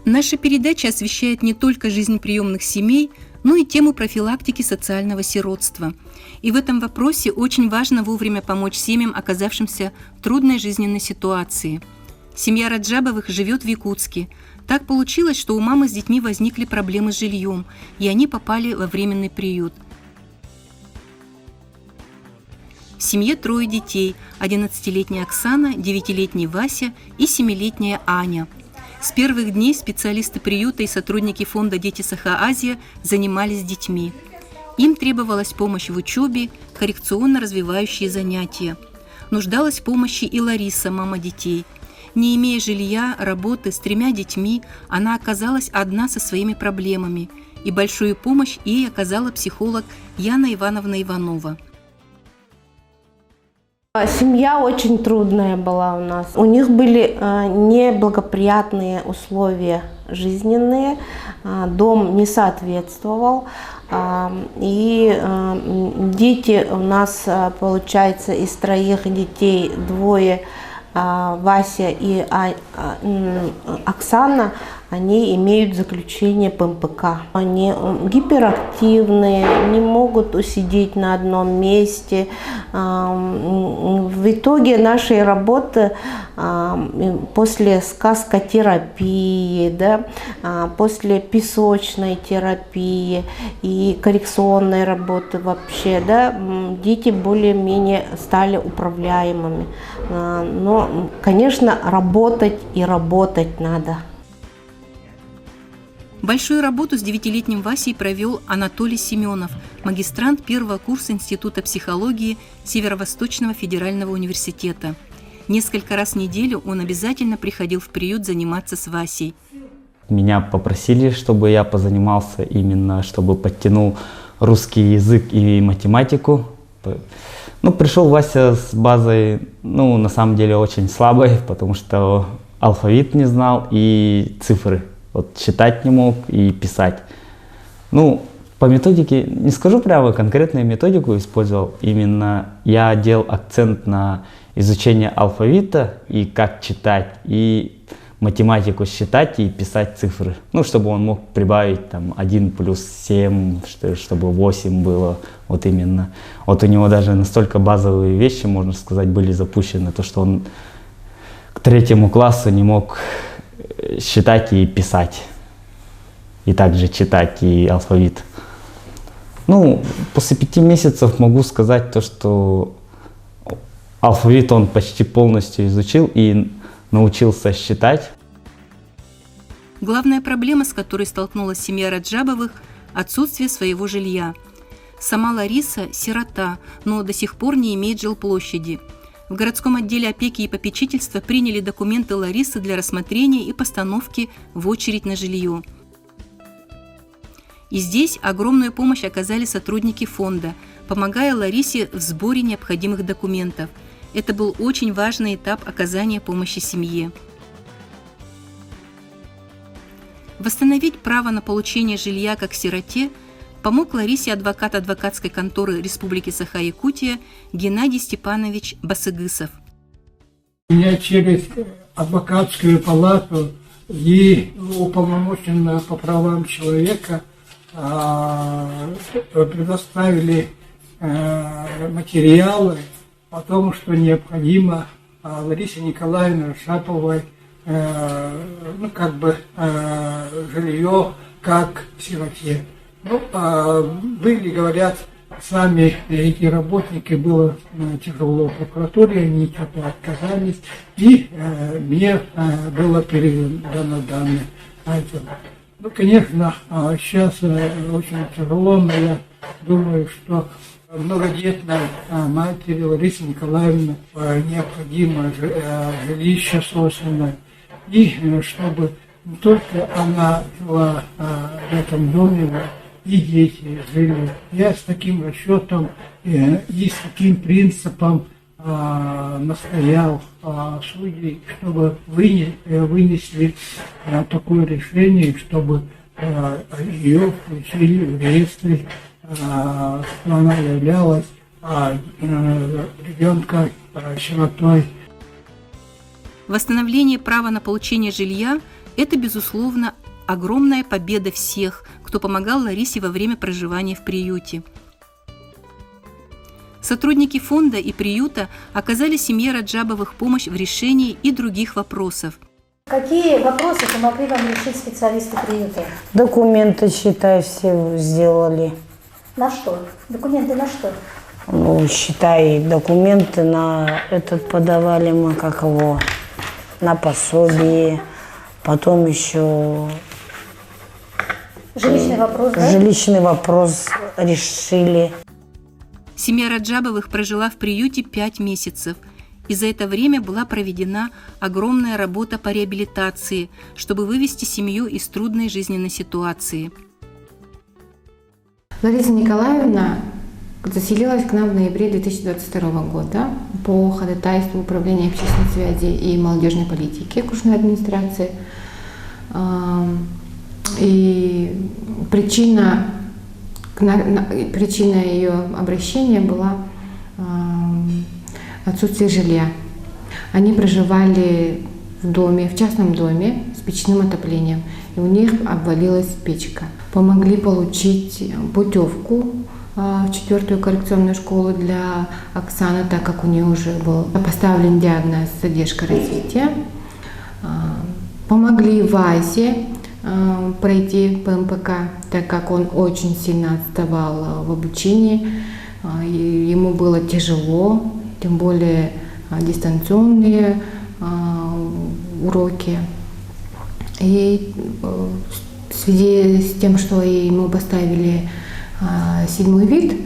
Наша передача освещает не только жизнь приемных семей, но и тему профилактики социального сиротства. И в этом вопросе очень важно вовремя помочь семьям, оказавшимся в трудной жизненной ситуации. Семья Раджабовых живет в Якутске. Так получилось, что у мамы с детьми возникли проблемы с жильем, и они попали во временный приют. В семье 3 детей – 11-летняя Оксана, 9-летний Вася и 7-летняя Аня. С первых дней специалисты приюта и сотрудники фонда «Дети Саха-Азия» занимались детьми. Им требовалась помощь в учебе, коррекционно-развивающие занятия. Нуждалась в помощи и Лариса, мама детей. Не имея жилья, работы, с 3 детьми, она оказалась одна со своими проблемами, и большую помощь ей оказала психолог Яна Ивановна Иванова. Семья очень трудная была у нас. У них были неблагоприятные условия жизненные, дом не соответствовал. И дети у нас, получается, из 3 детей 2, Вася и Оксана, они имеют заключение ПМПК. Они гиперактивные, не могут усидеть на одном месте. В итоге нашей работы после сказкотерапии, да, после песочной терапии и коррекционной работы вообще, да, дети более-менее стали управляемыми. Но, конечно, работать и работать надо. Большую работу с 9-летним Васей провел Анатолий Семенов, магистрант 1-го курса Института психологии Северо-Восточного федерального университета. Несколько раз в неделю он обязательно приходил в приют заниматься с Васей. Меня попросили, чтобы я позанимался именно, чтобы подтянул русский язык и математику. Пришел Вася с базой, на самом деле очень слабой, потому что алфавит не знал и цифры. Читать не мог и писать. По методике, не скажу прямо конкретную методику использовал, именно я делал акцент на изучение алфавита и как читать, и математику считать и писать цифры. Чтобы он мог прибавить 1 плюс 7, чтобы 8 было, именно. У него даже настолько базовые вещи, можно сказать, были запущены, то что он к 3 классу не мог считать и писать, и также читать и алфавит. После 5 месяцев могу сказать то, что алфавит он почти полностью изучил и научился считать. Главная проблема, с которой столкнулась семья Раджабовых – отсутствие своего жилья. Сама Лариса – сирота, но до сих пор не имеет жилплощади. В городском отделе опеки и попечительства приняли документы Ларисы для рассмотрения и постановки в очередь на жилье. И здесь огромную помощь оказали сотрудники фонда, помогая Ларисе в сборе необходимых документов. Это был очень важный этап оказания помощи семье. Восстановить право на получение жилья как сироте помог Ларисе адвокат адвокатской конторы Республики Саха-Якутия Геннадий Степанович Басыгысов. Меня через адвокатскую палату и уполномоченного по правам человека предоставили материалы о том, что необходимо Ларисе Николаевне Шаповой жилье как сироте. Были, говорят, сами эти работники, было тяжело в прокуратуре, они что-то отказались, и мне было передано данные. Конечно, сейчас очень тяжело, но я думаю, что многодетной матери Ларисе Николаевне необходимо жилище собственное, и чтобы не только она жила в этом доме, и дети жили. Я с таким расчетом и с таким принципом настоял судей, чтобы вынесли такое решение, чтобы ее включили в реестр, что она являлась ребенком сиротой. Восстановление права на получение жилья Это, безусловно, огромная победа всех, кто помогал Ларисе во время проживания в приюте. Сотрудники фонда и приюта оказали семье Раджабовых помощь в решении и других вопросов. Какие вопросы помогли вам решить специалисты приюта? Документы, считай, все сделали. На что? Документы на что? Ну, считай, документы на этот подавали мы, как его, на пособие. Потом еще Жилищный вопрос, да? жилищный вопрос решили. Семья Раджабовых прожила в приюте 5 месяцев, и за это время была проведена огромная работа по реабилитации, чтобы вывести семью из трудной жизненной ситуации. Лариса Николаевна заселилась к нам в ноябре 2022 года по ходатайству Управления общественной связи и молодежной политики окружной администрации. И причина ее обращения была отсутствие жилья. Они проживали в доме, в частном доме с печным отоплением, и у них обвалилась печка. Помогли получить путевку в 4-ю коррекционную школу для Оксаны, так как у нее уже был поставлен диагноз задержка развития. Помогли Васе пройти ПМПК, так как он очень сильно отставал в обучении, ему было тяжело, тем более дистанционные уроки. И в связи с тем, что ему поставили 7-й вид,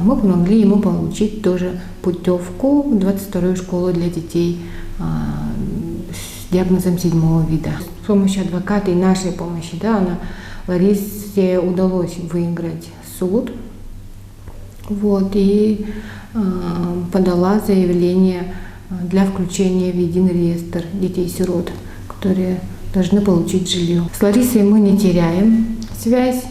мы помогли ему получить тоже путевку в 22-ю школу для детей с диагнозом 7-го вида. С помощью адвоката и нашей помощи, да, Ларисе удалось выиграть суд, и подала заявление для включения в единый реестр детей-сирот, которые должны получить жилье. С Ларисой мы не теряем связь,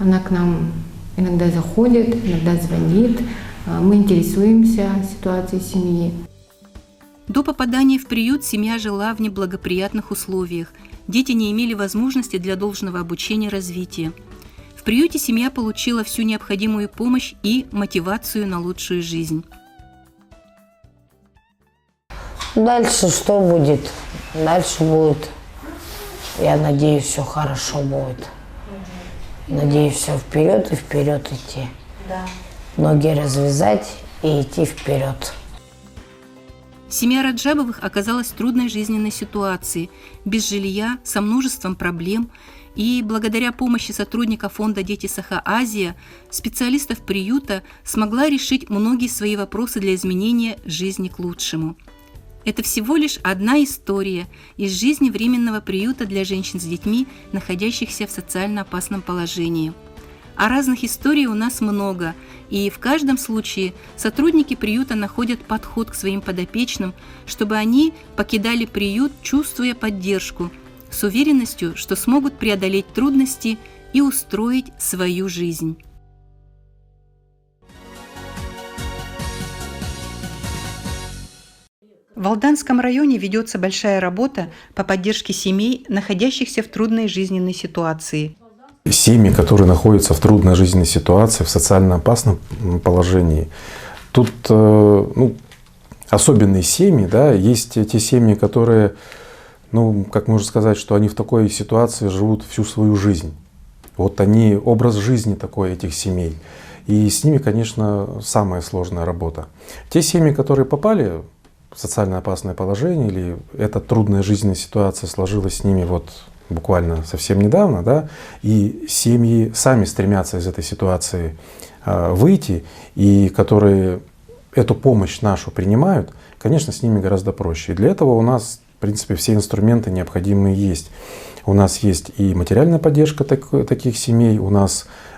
она к нам иногда заходит, иногда звонит, мы интересуемся ситуацией семьи. До попадания в приют семья жила в неблагоприятных условиях. Дети не имели возможности для должного обучения и развития. В приюте семья получила всю необходимую помощь и мотивацию на лучшую жизнь. Дальше что будет? Дальше будет, я надеюсь, все хорошо будет. Надеюсь, все вперед и вперед идти. Да. Ноги развязать и идти вперед. Семья Раджабовых оказалась в трудной жизненной ситуации, без жилья, со множеством проблем, и благодаря помощи сотрудника фонда «Дети Саха-Азия», специалистов приюта, смогла решить многие свои вопросы для изменения жизни к лучшему. Это всего лишь одна история из жизни временного приюта для женщин с детьми, находящихся в социально опасном положении. А разных историй у нас много, и в каждом случае сотрудники приюта находят подход к своим подопечным, чтобы они покидали приют, чувствуя поддержку, с уверенностью, что смогут преодолеть трудности и устроить свою жизнь. В Алданском районе ведется большая работа по поддержке семей, находящихся в трудной жизненной ситуации. Семьи, которые находятся в трудной жизненной ситуации, в социально опасном положении. Тут особенные семьи, да, есть те семьи, которые, как можно сказать, что они в такой ситуации живут всю свою жизнь. Вот они, образ жизни такой этих семей. И с ними, конечно, самая сложная работа. Те семьи, которые попали в социально опасное положение, или эта трудная жизненная ситуация сложилась с ними буквально совсем недавно, да, и семьи сами стремятся из этой ситуации выйти, и которые эту помощь нашу принимают, конечно, с ними гораздо проще. И для этого у нас, в принципе, все инструменты необходимые есть. У нас есть и материальная поддержка таких семей,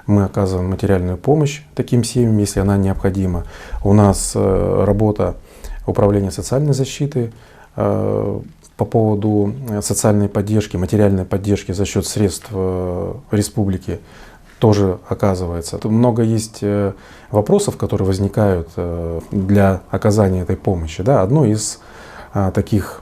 мы оказываем материальную помощь таким семьям, если она необходима. У нас работа Управления социальной защиты по поводу социальной поддержки, материальной поддержки за счет средств республики тоже оказывается. Тут много есть вопросов, которые возникают для оказания этой помощи. Да? Одно из таких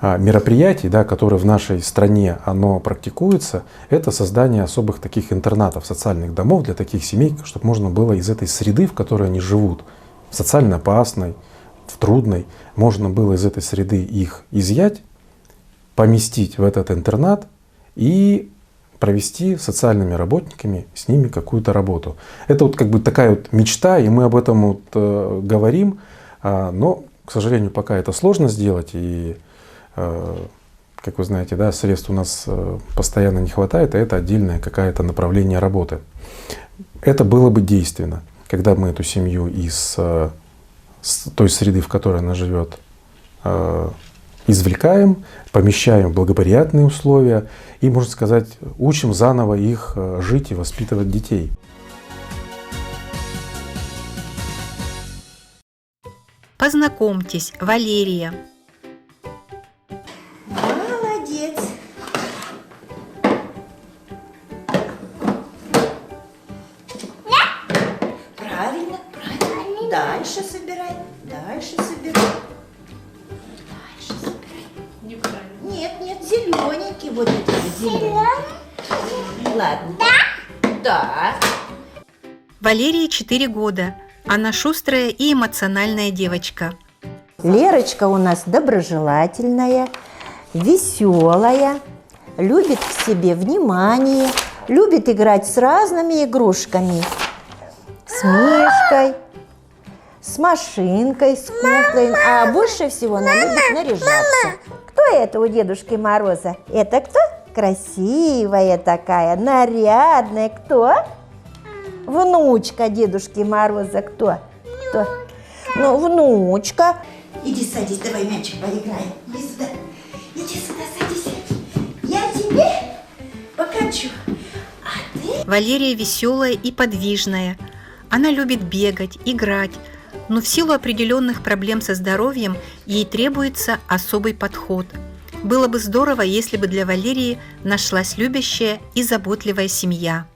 мероприятий, да, которые в нашей стране оно практикуется, это создание особых таких интернатов, социальных домов для таких семей, чтобы можно было из этой среды, в которой они живут, социально опасной, в трудной, можно было из этой среды их изъять, поместить в этот интернат и провести социальными работниками с ними какую-то работу. Это вот как бы такая вот мечта, и мы об этом вот говорим, но, к сожалению, пока это сложно сделать, и, как вы знаете, да, средств у нас постоянно не хватает, и это отдельное какое-то направление работы. Это было бы действенно, когда мы эту семью из той среды, в которой она живет, извлекаем, помещаем в благоприятные условия и, можно сказать, учим заново их жить и воспитывать детей. Познакомьтесь, Валерия. Молодец. Правильно, правильно. Дальше собирай, дальше собирай. Дальше собирай. Нет, нет, зелененький, вот это вот зелененький. Ладно. Да. Валерии 4 года. Она шустрая и эмоциональная девочка. Лерочка у нас доброжелательная, веселая, любит к себе внимание, любит играть с разными игрушками. С мишкой, с машинкой, с куклой, а больше всего она любит наряжаться. Кто это у Дедушки Мороза? Это кто? Красивая такая, нарядная. Кто? Внучка Дедушки Мороза. Кто? Кто? Ну, внучка. Иди садись, давай мячик поиграем. Иди сюда. Иди сюда, садись. Я тебе покачу. А ты? Валерия веселая и подвижная. Она любит бегать, играть, но в силу определенных проблем со здоровьем ей требуется особый подход. Было бы здорово, если бы для Валерии нашлась любящая и заботливая семья.